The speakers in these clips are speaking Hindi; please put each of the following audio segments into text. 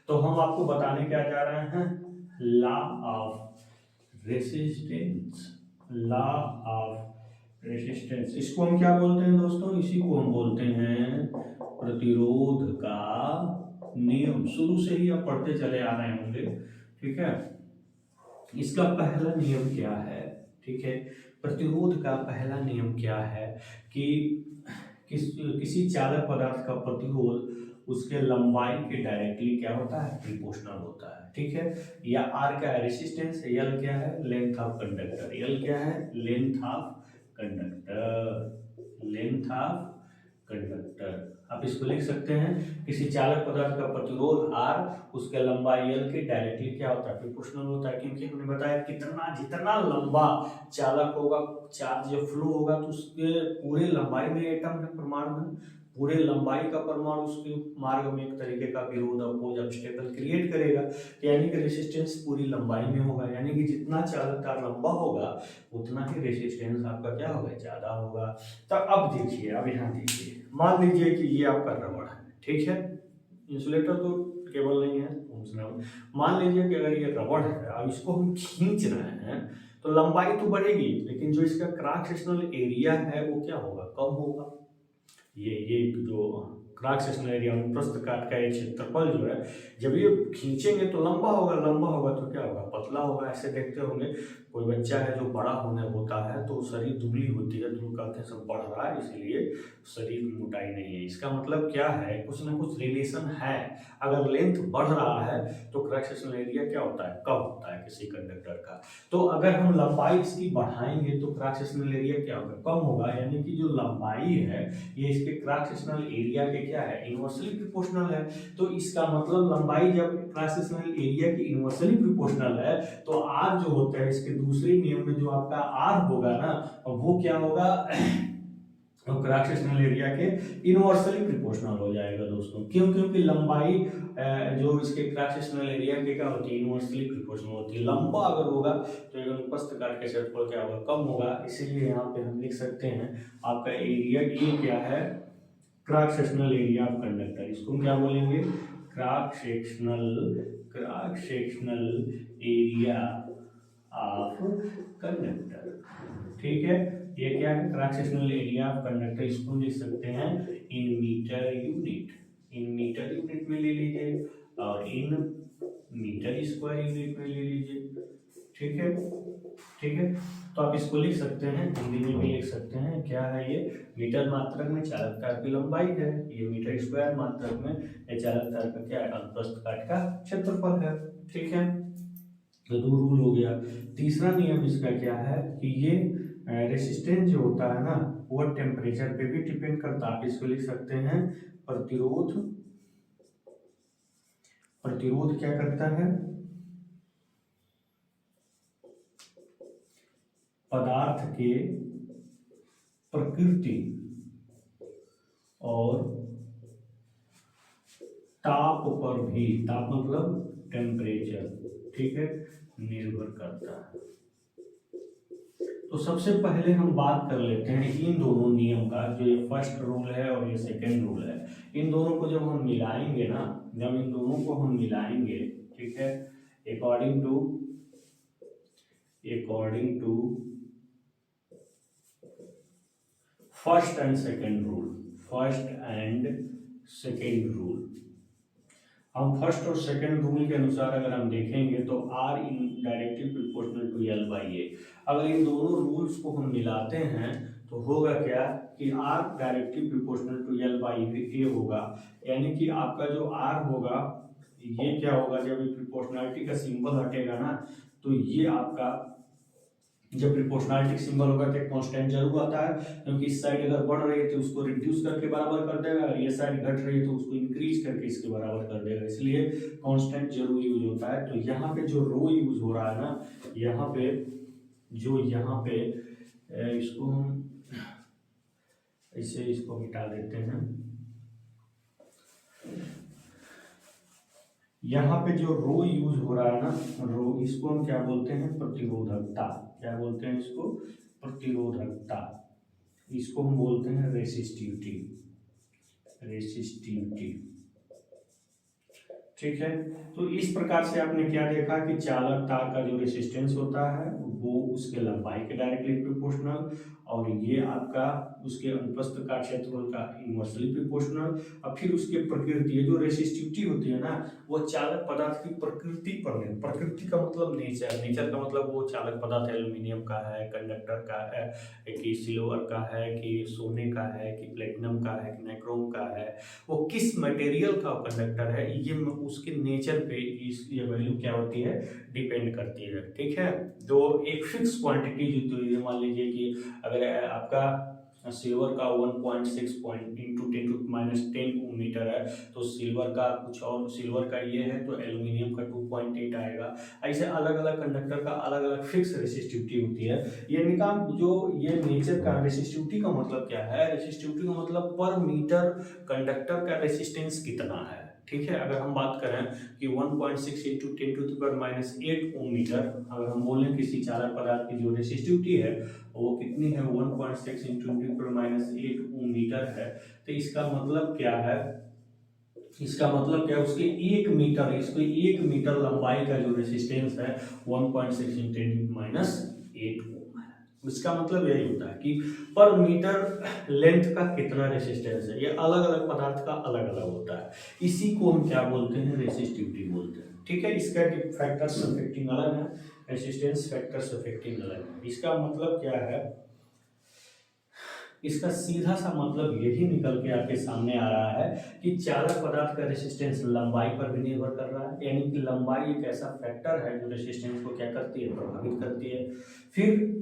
तो हम आपको बताने क्या जा रहे हैं, law of resistance. Law of resistance, इसको हम क्या बोलते हैं दोस्तों, इसी को हम बोलते हैं प्रतिरोध का नियम। शुरू से ही आप पढ़ते चले आ रहे होंगे, ठीक है। इसका पहला नियम क्या है, ठीक है, प्रतिरोध का पहला नियम क्या है कि किसी चालक पदार्थ का प्रतिरोध उसके लंबाई के डायरेक्टली क्या होता है, प्रोपोर्शनल होता है, ठीक है। या आर क्या है, रेसिस्टेंस, एल क्या है, लेंथ ऑफ कंडक्टर, एल क्या है, length of conductor, length of conductor. आप इसको लिख सकते हैं, किसी चालक पदार्थ का प्रतिरोध आर उसके लंबाई एल के डायरेक्टली क्या होता है, प्रोपोर्शनल होता है, क्योंकि हमने बताया कितना जितना लंबा चालक होगा, चार्ज या फ्लो होगा, तो उसके पूरे लंबाई में एटम है, परमाणु है, पूरे लंबाई का परमाणु उसके मार्ग में एक तरीके का विरोध अपोज ऑब्स्टेकल क्रिएट करेगा, यानी कि रेसिस्टेंस पूरी लंबाई में होगा, यानी कि जितना चालक तार लंबा होगा उतना ही रेसिस्टेंस आपका क्या होगा, ज्यादा होगा। तो अब देखिए, अब यहाँ देखिए, मान लीजिए कि ये आपका रबड़ है, ठीक है, इंसुलेटर तो केबल नहीं है, मान लीजिए कि अगर ये रबड़ है, अब इसको हम खींच रहे हैं तो लंबाई तो बढ़ेगी, लेकिन जो इसका क्रॉस सेक्शनल एरिया है वो क्या होगा, कम होगा। ये जो क्रॉस सेक्शनल एरिया प्रस्थ काट का एक क्षेत्रफल जो है, जब ये खींचेंगे तो लंबा होगा, लंबा होगा तो क्या होगा, पतला होगा। ऐसे देखते होंगे कोई बच्चा है जो बड़ा होने होता है तो शरीर दुबली होती है, तो लोग कहते हैं सब बढ़ रहा है इसलिए शरीर की मोटाई नहीं है। इसका मतलब क्या है, कुछ ना कुछ रिलेशन है। अगर लेंथ बढ़ रहा है तो क्रॉस सेक्शनल एरिया क्या होता है, कम होता है किसी कंडक्टर का। तो अगर हम लंबाई इसकी बढ़ाएंगे तो क्रॉस सेक्शनल एरिया क्या होगा, कम होगा, यानी कि जो लंबाई है ये इसके क्रॉस सेक्शनल एरिया के क्या है, इनवर्सली प्रोपोर्शनल है। तो इसका मतलब लंबाई जब क्रॉस सेक्शनल एरिया की इनवर्सली प्रोपोर्शनल है तो आर जो होता है इसके दूसरे नियम में जो आपका आर होगा ना, वो क्या होगा, क्रॉस सेक्शनल एरिया के इनवर्सली प्रोपोर्शनल हो जाएगा दोस्तों। क्यों, क्योंकि लंबाई जो इसके क्रॉस सेक्शनल एरिया के क्या होती है, इनवर्सली प्रोपोर्शनल होती है। लंबा अगर होगा तो एक अनुप्रस्थ काट के क्षेत्रफल क्या होगा, कम होगा। इसीलिए यहाँ पे हम लिख सकते हैं आपका एरिया ये क्या है, cross sectional area of conductor. इसको हम क्या बोलेंगे, cross sectional area of conductor, ठीक है। ये क्या है, cross sectional area of conductor, इसको लिख सकते हैं in metre unit, in metre unit में ले लीजिए और इन मीटर स्क्वायर यूनिट में ले लीजिए, ठीक है, ठीक है। तो आप इसको लिख सकते हैं, हिंदी में भी लिख सकते हैं, क्या है ये, मीटर मात्रक में चालक तार की लंबाई है, ये मीटर स्क्वायर मात्रक में ये चालक तार का क्या है, अनुप्रस्थ काट का क्षेत्रफल है, ठीक है। तो दो रूल हो गया। तीसरा नियम इसका क्या है कि ये रेसिस्टेंस जो होता है ना वो टेम्परेचर पे भी डिपेंड करता है। आप इसको लिख सकते हैं प्रतिरोध, प्रतिरोध क्या करता है, पदार्थ के प्रकृति और ताप पर भी, ताप मतलब टेम्परेचर, ठीक है, निर्भर करता है। तो सबसे पहले हम बात कर लेते हैं इन दोनों नियम का, जो ये फर्स्ट रूल है और ये सेकेंड रूल है। इन दोनों को जब हम मिलाएंगे ना, जब इन दोनों को हम मिलाएंगे, ठीक है, according to first and second rule, first and second rule, हम फर्स्ट और सेकेंड रूल के अनुसार अगर हम देखेंगे तो R in directly proportional to L by A. अगर इन दोनों रूल्स को हम मिलाते हैं तो होगा क्या कि R directly proportional to L by A होगा, यानी कि आपका जो आर होगा ये क्या होगा, जब प्रोपोर्शनलिटी का सिंबल हटेगा ना तो ये आपका, जब प्रोपोर्शनलिटी सिंबल होगा तो कांस्टेंट जरूर आता है, क्योंकि इस साइड अगर बढ़ रही है तो उसको रिड्यूस करके बराबर कर देगा, अगर ये साइड घट रही है तो उसको इंक्रीज करके इसके बराबर कर देगा, इसलिए कांस्टेंट जरूर यूज होता है। तो यहाँ पे जो रो यूज हो रहा है ना, यहाँ पे जो यहाँ पे इसको हम ऐसे इसको मिटा देते हैं, यहाँ पे जो रो यूज हो रहा है ना, रो, इसको हम क्या बोलते हैं, प्रतिरोधकता। क्या बोलते हैं इसको, प्रतिरोधकता। इसको हम बोलते हैं रेसिस्टिविटी, रेसिस्टिविटी, ठीक है। तो इस प्रकार से आपने क्या देखा कि चालक तार का जो रेसिस्टेंस होता है वो उसके लंबाई के डायरेक्टली प्रोपोर्शनल, और ये आपका उसके अनुप्रस्थ काट क्षेत्रफल का इनवर्सली प्रोपोर्शनल। और फिर उसके प्रकृति, जो रेसिस्टिविटी होती है ना, वो चालक पदार्थ की प्रकृति पर प्रकृति का मतलब नेचर, नेचर का मतलब वो चालक पदार्थ एल्यूमिनियम का है, कंडक्टर का है, कि सिल्वर का है, कि सोने का है, कि प्लेटिनम का है, कि नाइक्रोम का है, वो किस मटेरियल का कंडक्टर है, ये उसके नेचर पे ये वैल्यू क्या होती है, डिपेंड करती है। ठीक है। तो एक फिक्स क्वांटिटी जो तो ये मान लीजिए कि अगर आपका सिल्वर का 1.6 पॉइंट इंटू 10⁻10 मीटर है, तो सिल्वर का कुछ और, सिल्वर का ये है तो एल्यूमिनियम का 2.8 आएगा। ऐसे अलग अलग कंडक्टर का अलग अलग फिक्स रेसिस्टिविटी होती है। यानी का जो ये नेचर का रेसिस्टिविटी का मतलब क्या है, रेसिस्टिविटी का मतलब पर मीटर कंडक्टर का रेसिस्टेंस कितना है। ठीक है। अगर हम बात करें कि 1.6 इंटू 10⁻8 ओम मीटर, अगर हम बोलें किसी चालक पदार्थ की जो रेसिस्टिविटी है वो कितनी है, 1.6 इंटू 10⁻8 ओम मीटर है, तो इसका मतलब क्या है, इसका मतलब क्या है, उसके 1 मीटर लंबाई का जो रेसिस्टेंस है 1.6 इंटू 10⁻8 ओम है। इसका मतलब यही होता है कि पर मीटर लेंथ का कितना रेसिस्टेंस है, ये अलग अलग पदार्थ का अलग अलग होता है। इसी को हम क्या बोलते हैं, रेसिस्टिविटी बोलते हैं। ठीक है। इसका फैक्टर्स अफेक्टिंग अलग है, रेसिस्टेंस फैक्टर्स अफेक्टिंग अलग है। इसका मतलब क्या है, इसका सीधा सा मतलब यही निकल के आपके सामने आ रहा है कि चालक पदार्थ का रेसिस्टेंस लंबाई पर भी निर्भर कर रहा है, यानी कि लंबाई एक ऐसा फैक्टर है जो रेसिस्टेंस को क्या करती है, प्रभावित करती है। फिर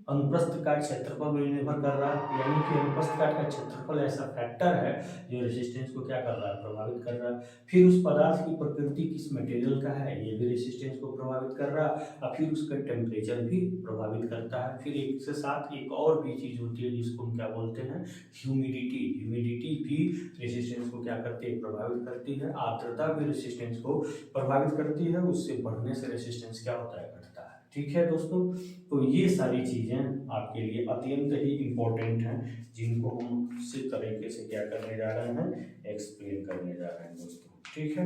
अनुप्रस्थ काट क्षेत्रफल भी निर्भर कर रहा है, यानी कि अनुप्रस्थ काट का क्षेत्रफल ऐसा फैक्टर है जो रेसिस्टेंस को क्या कर रहा है, प्रभावित कर रहा है। फिर उस पदार्थ की प्रकृति किस मटेरियल का है, ये भी रेसिस्टेंस को प्रभावित कर रहा है। और फिर उसका टेम्परेचर भी प्रभावित करता है। फिर एक से साथ एक और भी चीज होती है जिसको हम क्या बोलते हैं, ह्यूमिडिटी। ह्यूमिडिटी भी रेसिस्टेंस को क्या करती है, प्रभावित करती है। आर्द्रता भी रेसिस्टेंस को प्रभावित करती है, उससे बढ़ने से रेसिस्टेंस क्या होता है, घटता है। ठीक है दोस्तों। तो ये सारी चीजें आपके लिए अत्यंत ही इम्पोर्टेंट हैं, जिनको हम उसी तरीके से क्या करने जा रहे हैं, एक्सप्लेन करने जा रहे हैं दोस्तों। ठीक है।